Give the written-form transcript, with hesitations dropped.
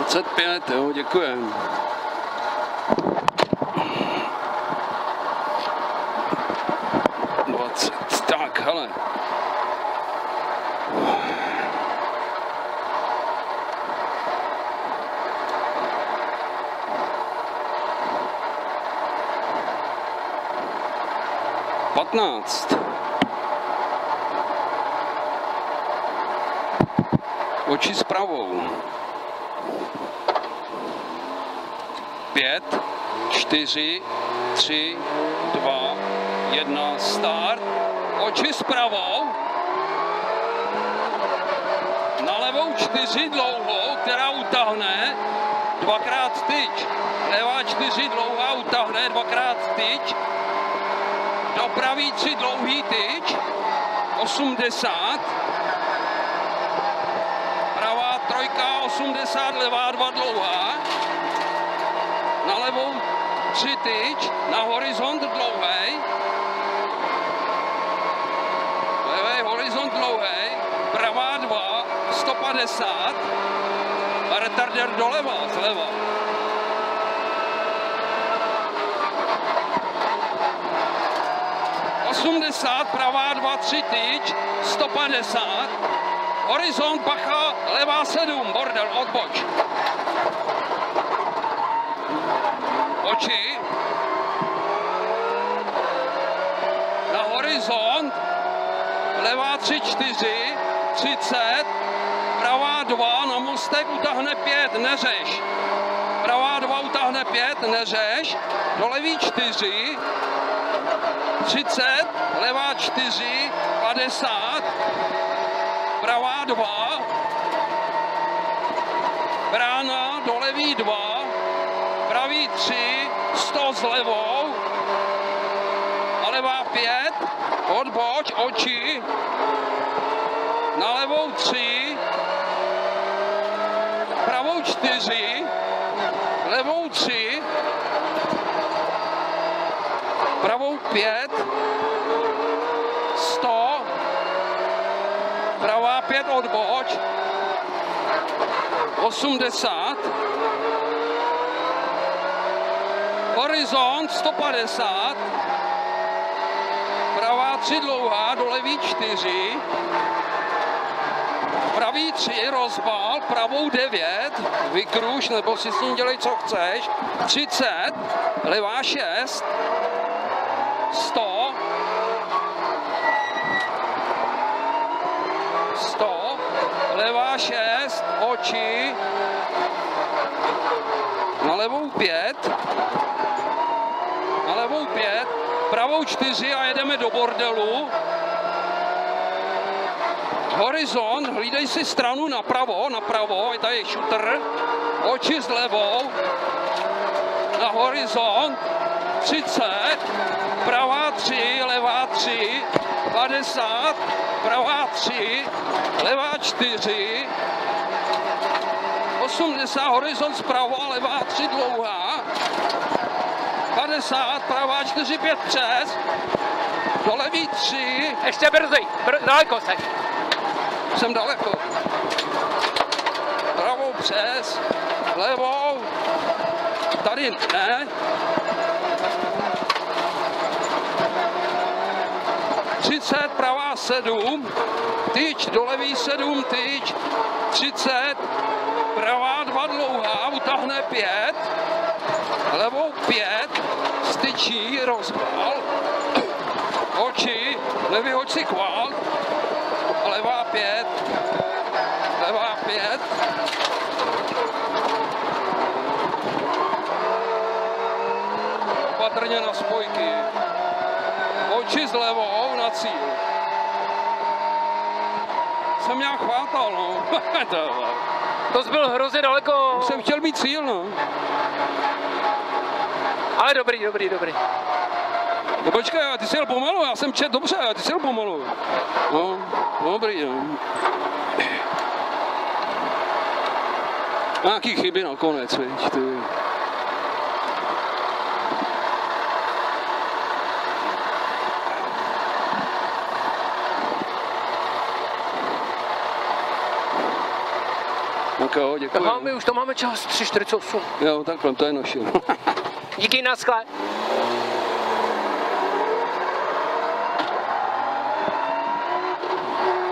25, jo, děkujem. Tak, hele. Oči s pravou. 5, 4, 3, 2, 1, start. Oči s pravou. Na levou 4 dlouhou, která utáhne. 2x tyč. Levá 4 dlouhá utáhne, 2x tyč. Do pravý 3 dlouhý tyč. 80. Pravá 3, 80, levá 2 dlouhá. Na levou 3 tyč, na horizont dlouhej. Levý horizont dlouhej. Pravá 2, 150. A retarder doleva, zleva. Pravá 2, 3 tyč, 150. Horizont, bacha, levá 7, bordel, odboč. Oči. Na horizont, levá 3, 4, 30. Pravá 2, na mostek utáhne 5, neřeš. Pravá 2 utáhne 5, neřeš. Do levý 4. 30, levá 4, 50, pravá 2, brána do levý 2, pravý 3, 100 s levou, a levá 5, odboč, oči, na levou 3, pravou 4, levou 3, pravou 5, 100, pravá 5 odboč, 80, horizont 150, pravá 3 dlouhá, do levý 4, pravý 3 rozbal, pravou 9, vykruž, nebo si s ním dělej, co chceš, 30, levá 6, 100, 100, levá 6, oči, na levou 5, pravou 4 a jedeme do bordelu. Horizont, hlídej si stranu napravo, je tady šutr, oči s levou, na horizont, 30, pravá 3, levá 3, 50, pravá 3, levá 4, 80, horizont zpravo, levá 3 dlouhá, 50, pravá 4, 5 přes, do levý 3. Ještě brzy, daleko seš. Jsem daleko. Pravou přes, levou, tady ne. 30, pravá 7, tyč, do levý 7, tyč, 30, pravá 2 dlouhá, utáhne 5, levou 5, styčí, rozbal, oči, nevyhoď si kvalt, levá 5, levá 5, opatrně na spojky, oči s levou na cíl. Jsem nějak chvátal, no. To jsi byl hrozně daleko. Už jsem chtěl mít cíl, no. Ale dobrý. No počkej, ty jsi jel pomalu, já jsem čet dobře, ty jsi jel pomalu. No, dobrý, no. Nějaký chyby nakonec, viď, ty. Tak jo, děkuji. Aha, my už to máme čas, 3:48. Jo, takhle, to je naše. Díky, naschle.